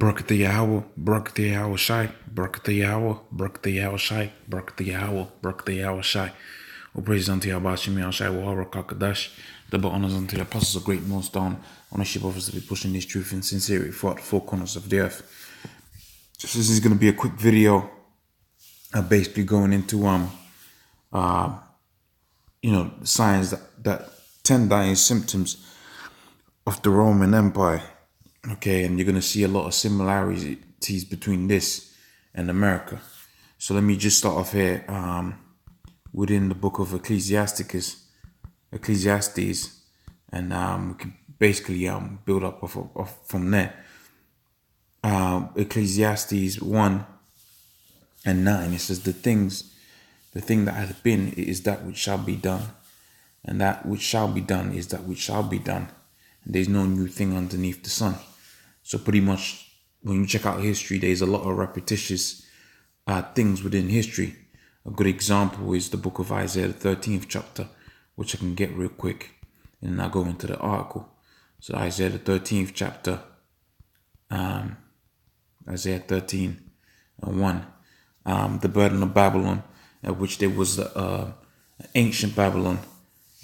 Brakati hour shy, Brakati hour shy, Brakati hour shy. All praise unto Yahweh Shemi Shai Wahara Kakadash. Double honors unto the apostles of great millstone. Ownership of us to be pushing this truth in sincerity throughout the four corners of the earth. This is going to be a quick video, basically going into signs that 10 dying symptoms of the Roman Empire. Okay, and you're going to see a lot of similarities between this and America. So let me just start off here within the book of Ecclesiastes, and we can basically build up from there. Ecclesiastes 1 and 9, it says, the thing that hath been is that which shall be done, and that which shall be done is that which shall be done, and there's no new thing underneath the sun. So pretty much when you check out history, there's a lot of repetitious things within history. A good example is the book of Isaiah, the 13th chapter, which I can get real quick, and I'll go into the article. So Isaiah, the 13th chapter, Isaiah 13 and 1, the burden of Babylon, which there was ancient Babylon.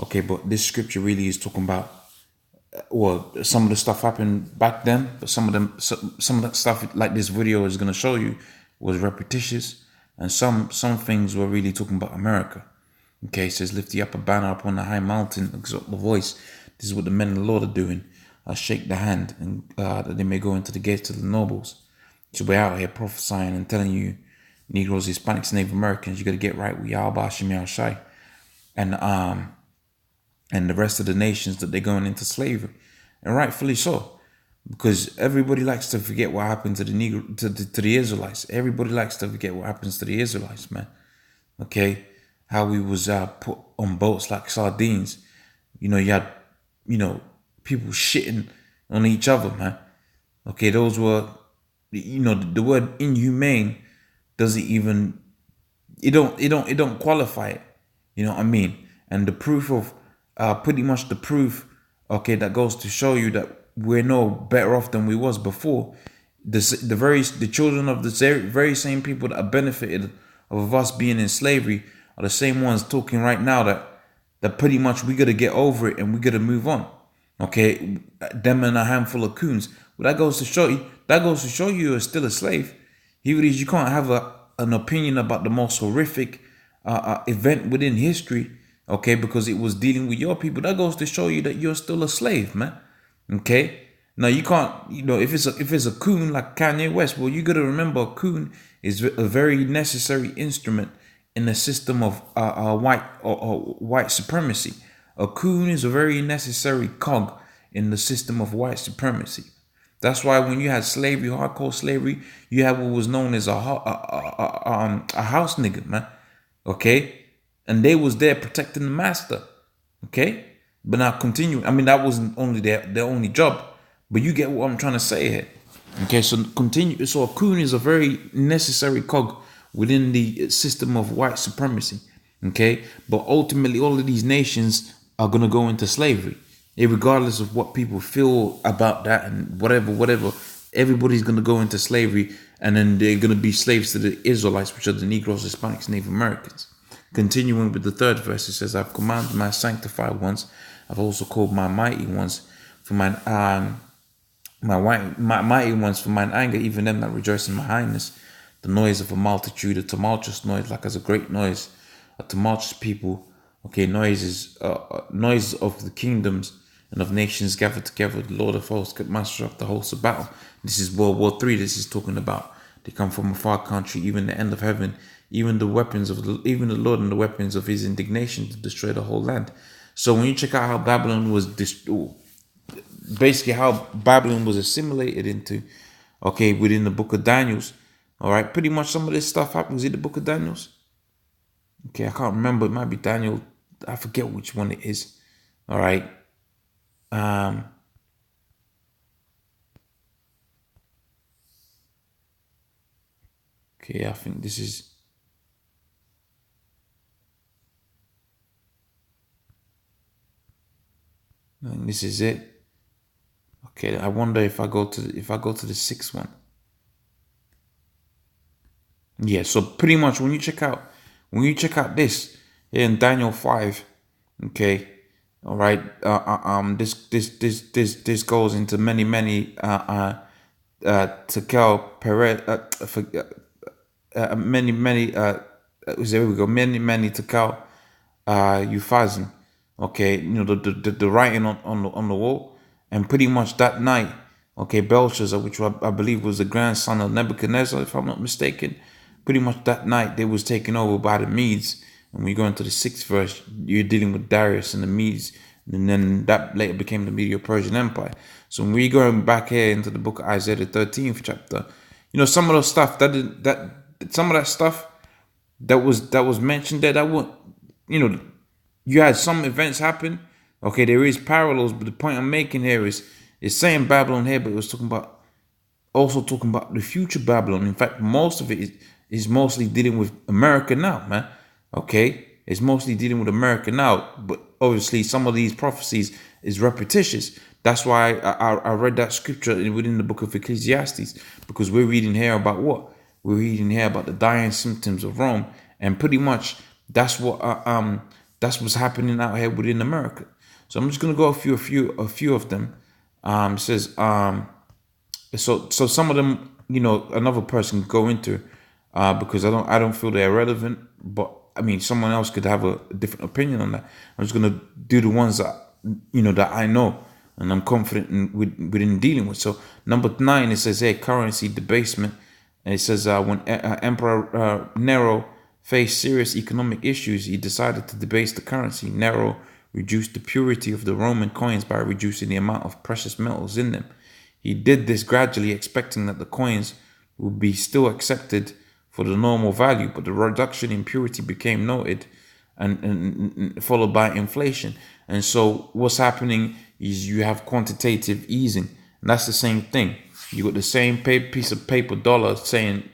Okay, but this scripture really is talking about, well, some of the stuff happened back then, but some of that stuff, like this video is going to show you, was repetitious, and some things were really talking about America. Okay, it says, lift the upper banner upon the high mountain, exalt the voice. This is what the men of the Lord are doing. Shake the hand, and that they may go into the gates of the nobles. So we're out here prophesying and telling you, Negroes, Hispanics, Native Americans, you got to get right with Yahweh Shemi Shai, and the rest of the nations, that they're going into slavery, and rightfully so, because everybody likes to forget what happened to the Israelites. Everybody likes to forget what happens to the Israelites, man. Okay, how we was put on boats like sardines. You had people shitting on each other, man. Okay, those were, the word inhumane doesn't even, it don't qualify it. You know what I mean? And the proof of pretty much the proof, okay, that goes to show you that we're no better off than we was before. The children of the very same people that are benefited of us being in slavery are the same ones talking right now that pretty much we gotta get over it and we gotta move on. Okay, them and a handful of coons. Well, that goes to show you you're still a slave. Even if you can't have an opinion about the most horrific event within history, okay, because it was dealing with your people, that goes to show you that you're still a slave, man. Okay, now you can't, if it's a coon like Kanye West, well, you gotta remember, a coon is a very necessary instrument in the system of white supremacy. A coon is a very necessary cog in the system of white supremacy. That's why when you had slavery, hardcore slavery, you had what was known as a house nigga, man. Okay, and they was there protecting the master. Okay, but now continue. I mean, that wasn't only their only job, but you get what I'm trying to say here. Okay, so continue. So a coon is a very necessary cog within the system of white supremacy. Okay, but ultimately, all of these nations are gonna go into slavery, regardless of what people feel about that and whatever. Everybody's gonna go into slavery, and then they're gonna be slaves to the Israelites, which are the Negroes, Hispanics, Native Americans. Continuing with the third verse, it says, I've commanded my sanctified ones, I've also called my mighty ones for mine my mighty ones for mine anger, even them that rejoice in my highness. The noise of a multitude, a tumultuous noise, like as a great noise, a tumultuous people. Okay, noise of the kingdoms and of nations gathered together. The Lord of hosts, master of the hosts of battle. This is World War III. This is talking about. They come from a far country, even the end of heaven, even the Lord and the weapons of his indignation to destroy the whole land. So when you check out how Babylon was basically how Babylon was assimilated into, okay, within the book of Daniels, all right, pretty much some of this stuff happens in the book of Daniels. Okay, I can't remember. It might be Daniel. I forget which one it is. All right. Okay, I think this is. And this is it. Okay, I wonder if I go to the sixth one. Yeah, so pretty much when you check out this here in Daniel 5, okay, all right, this goes into many Tekel Perez there we go, many Tekel Ufazim, okay, you know, the writing on the wall. And pretty much that night, okay, Belshazzar, which I believe was the grandson of Nebuchadnezzar, if I'm not mistaken, pretty much that night they was taken over by the Medes. And when you go into the 6th verse, you're dealing with Darius and the Medes, and then that later became the Medo-Persian Empire. So when we going back here into the book of Isaiah, the 13th chapter, you know, some of the stuff some of that stuff that was mentioned there, that would, you know, you had some events happen. Okay, there is parallels, but the point I'm making here is it's saying Babylon here, but it was also talking about the future Babylon. In fact, most of it is mostly dealing with America now, man. Okay, it's mostly dealing with America now, but obviously some of these prophecies is repetitious. That's why I read that scripture within the book of Ecclesiastes, because we're reading here about what? We're reading here about the dying symptoms of Rome, and pretty much that's that's what's happening out here within America. So I'm just gonna go a few of them. It says so some of them, you know, another person can go into because I don't feel they're relevant, but I mean someone else could have a different opinion on that. I'm just gonna do the ones that, you know, that I know and I'm confident within dealing with. So number 9, it says here, currency debasement, and it says when Emperor Nero faced serious economic issues, he decided to debase the currency. Nero reduced the purity of the Roman coins by reducing the amount of precious metals in them. He did this gradually, expecting that the coins would be still accepted for the normal value, but the reduction in purity became noted and followed by inflation. And so what's happening is you have quantitative easing, and that's the same thing. You got the same piece of paper dollar saying,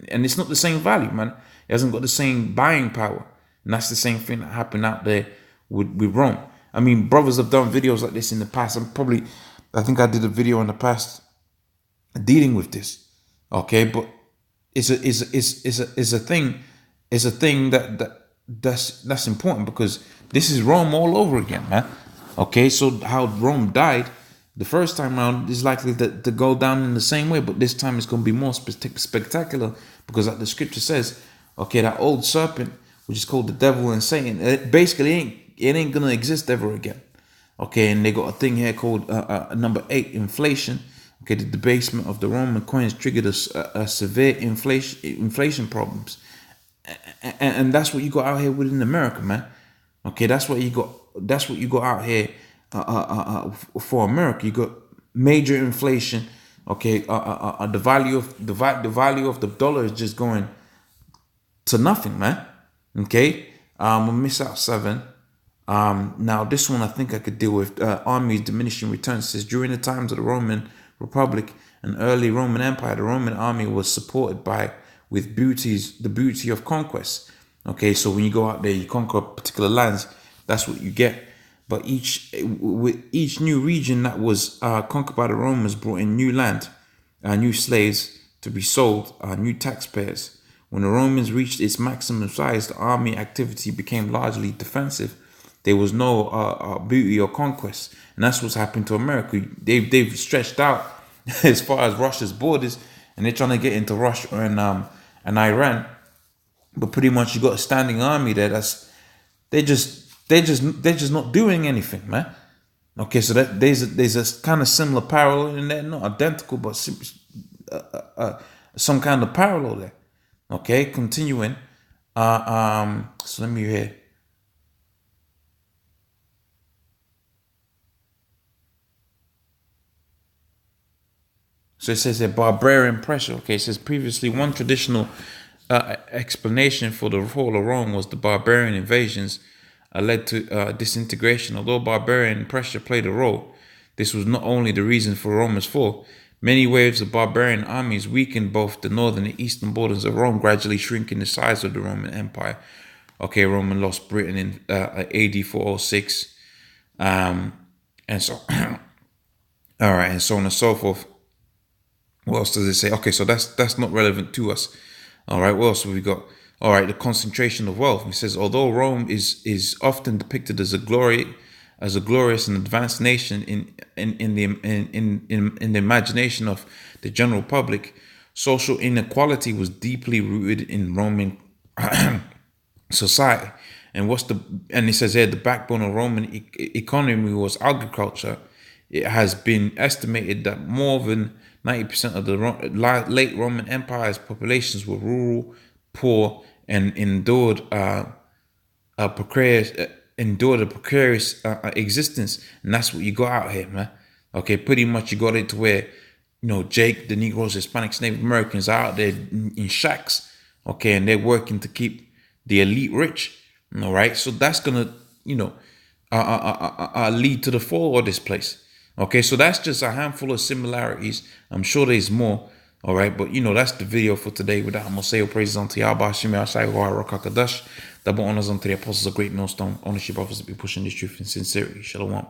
and it's not the same value, man. It hasn't got the same buying power. And that's the same thing that happened out there with Rome. I mean, brothers have done videos like this in the past. I think I did a video in the past dealing with this. Okay, but it's a thing that's important, because this is Rome all over again, man. Okay, so how Rome died the first time around is likely to go down in the same way, but this time it's going to be more spectacular, because like the scripture says, okay, that old serpent, which is called the devil and Satan, it basically ain't going to exist ever again. Okay, and they got a thing here called number 8, inflation. Okay, the debasement of the Roman coins triggered a severe inflation problems, and that's what you got out here within America, man. Okay, that's what you got. That's what you got out here for America. You got major inflation. Okay, the value of the dollar is just going to nothing, man. Okay, we'll miss out 7. Now this one I think I could deal with. Armies diminishing returns. Says during the times of the Roman Republic and early Roman Empire, the Roman army was supported with the beauty of conquest. Okay, so when you go out there, you conquer particular lands. That's what you get. But each new region that was conquered by the Romans brought in new land, new slaves to be sold, new taxpayers. When the Romans reached its maximum size, the army activity became largely defensive. There was no beauty or conquest, and that's what's happened to America. They've stretched out as far as Russia's borders, and they're trying to get into Russia and Iran. But pretty much you got a standing army there. They're just not doing anything, man. Okay, so that there's a kind of similar parallel in there, not identical, but some kind of parallel there. Okay, continuing. So let me hear. So it says a barbarian pressure. Okay, it says previously one traditional explanation for the fall of Rome was the barbarian invasions led to disintegration. Although barbarian pressure played a role, this was not only the reason for Rome's fall. Many waves of barbarian armies weakened both the northern and eastern borders of Rome, gradually shrinking the size of the Roman Empire. Okay, Rome lost Britain in AD 406, and so all right, and so on and so forth. What else does it say? Okay, so that's not relevant to us. All right, what else have we got? All right, the concentration of wealth. He says, although Rome is often depicted as a glorious and advanced nation in the imagination of the general public, social inequality was deeply rooted in Roman society. And it says here the backbone of Roman economy was agriculture. It has been estimated that more than 90% of the late Roman Empire's populations were rural, poor, and precarious, endured a precarious existence. And that's what you got out here, man. Okay, pretty much you got it to where, Jake, the Negroes, Hispanics, Native Americans are out there in shacks, okay, and they're working to keep the elite rich. All right, so that's gonna, lead to the fall of this place. Okay, so that's just a handful of similarities. I'm sure there's more. All right, but that's the video for today. With that, I'm gonna say all praises unto Yahweh, Shemi Asai, Rakakadash. Double honors unto the apostles of great millstone. Ownership offers to be pushing this truth in sincerity. Shalom.